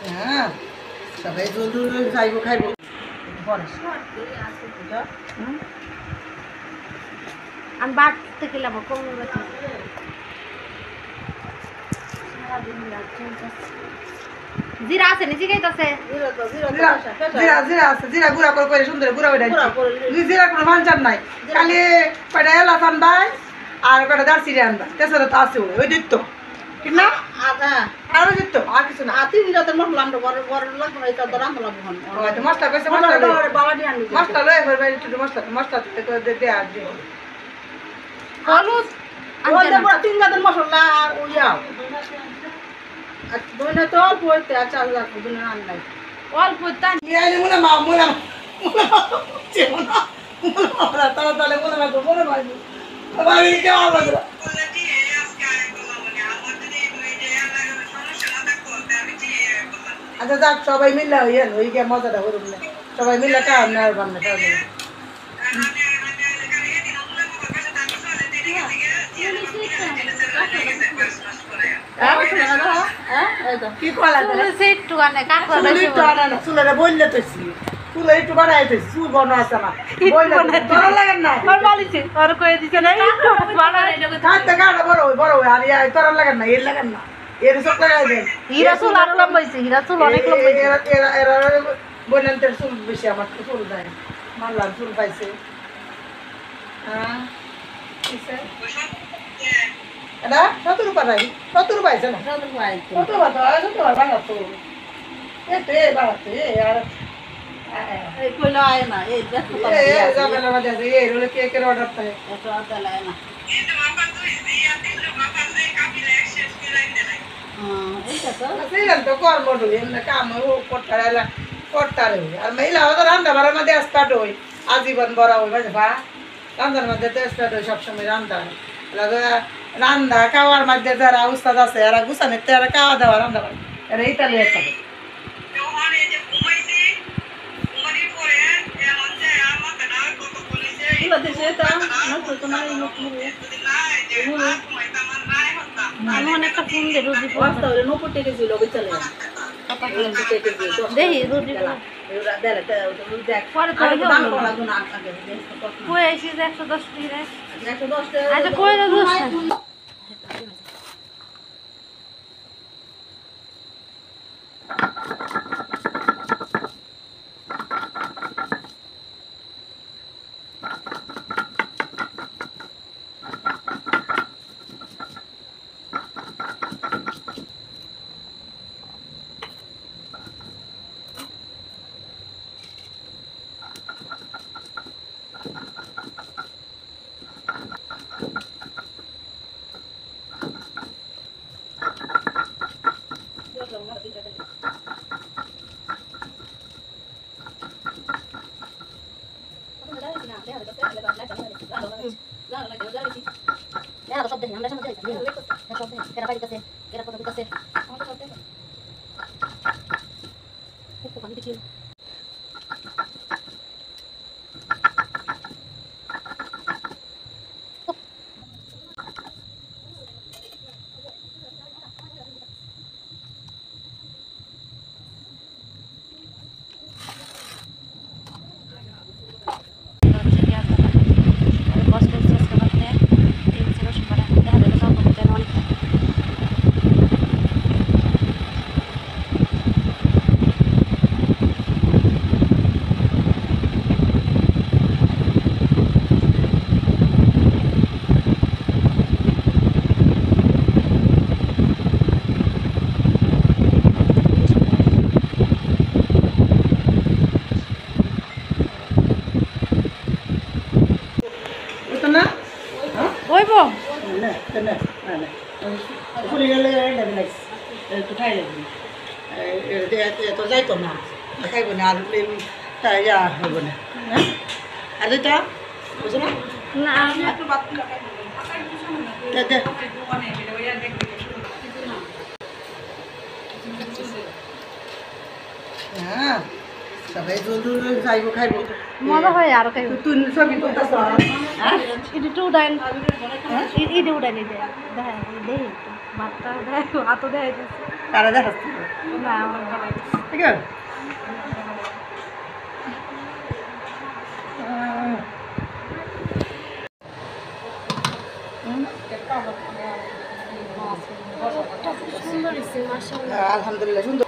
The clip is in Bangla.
হ্যাঁ সবাই জলদি যাইব খাইব আমি বাড়তে গেলাম কমে গেছে জিরা আছে নিচে গাইতেছে জিরা গুঁড়া করে সুন্দর গুঁড়া জিরা কোনো মানচান নাই খালি কয়টা এলাচ আনবাই আর কয়টা দারচিনি আনবা তেছাড়া তো আছে ওই দিত ঠিক না আরো দিত আর কিছু না তিন জাতের মশলা আমরা বড় বড় লাগবে এটা তো রান্না লাগবে মশলা কইছে বাবা দিয়ে আনবি মশলা লয়ে ফেলবে একটু মশলা দে আর দিও হলুদ তিন জাতের মশলা আর ওইয়া আর দুইটা তো অল্প হইতে আর চাল লাগবে দুইটা রান্নাই অল্প তা ইয়াইলে মুলা তাহলে মনে পাইবো বাড়ি কে আলাদা আচ্ছা যাক সবাই মিলে হইয়েন ওই গিয়ে মজাটা করুন না সবাই মিলে কাজ না বান্না কাজ কি কলা একটু কানে চুলের বললে তো চুলে একটু বাড়াই চুল বনো আছে না বললে লাগেন না খাইতে গাড়া বড় আর তোরা লাগেন না এর লাগেন না এর সব লাগাই দেন হীরা চুল আর লম্বাইছে হীরা চুল অনেক লম্বাইছে এরা বোনেন্টের চুল বেশি আমার চুল দেয় মানলাম চুল পাইছে হ্যাঁ এটা 70 রুপা নাই 70 রুপা আছে না 70 রুপা বানাতো এতে বানাতে আর এই কইলা আয় না এই দেখো তো যাবে না মাঝে এই রোলে কেকের অর্ডার পায় এত আদা লাগে না এই বাবা তুই দিয়া দিল বাবা যে কাবিলে এক্সেস মিলাই দে নাই এইটা তো সেরকম তো কর্ম হই এমন কাম করতারে আর মহিলা ওদের রান্না বাড়ার মধ্যে স্টার্ট হই আজীবন বড় হই বুঝে বা রান্নার মধ্যে তো স্টার্ট হই সবসময় রান্না রান্না খাওয়ার মধ্যে যারা উস্তাদ আছে এরা গুছানে তারা খাওয়া দাওয়া রান্না করে এরা ইতালি আছে এগুলো দেশে এটা না তো তোমার আমি অনেকটা ফোন দে রুজি ওয়াস্তা হলে 90 টাকা ছিল ওই চলে দেখি রুজি পরে তো কই এসে 110 টাকা আচ্ছা কই না দোষ সব দেখি আমরা সামনে দেখি সব দেখি কেরা বাড়ি কাছে কেরা কথা কাছে আমাদের সব দেখি খুব পানি দিচ্ছি হইবো না না না ফুলি গেলে ডেভেলাইস একটু খাই লাগবে তো যাইতো না খাইব না আর ইয়া হইব না আর এটা বুঝো না না একটু বাদ দে হ্যাঁ সবাই জলদি যাইব খাইব মজা হয় আর খাইব তুই সবই করতেছ হ্যাঁ এটা টু ডাইন এটা উড়াই নিয়ে যায় দেখা দেখি ভাতটা দেয় হাতও দেয় কারা দেখাচ্ছি না আমার ভালো ঠিক আছে সুন্দর হয়েছে মাশাআল্লাহ আলহামদুলিল্লাহ সুন্দর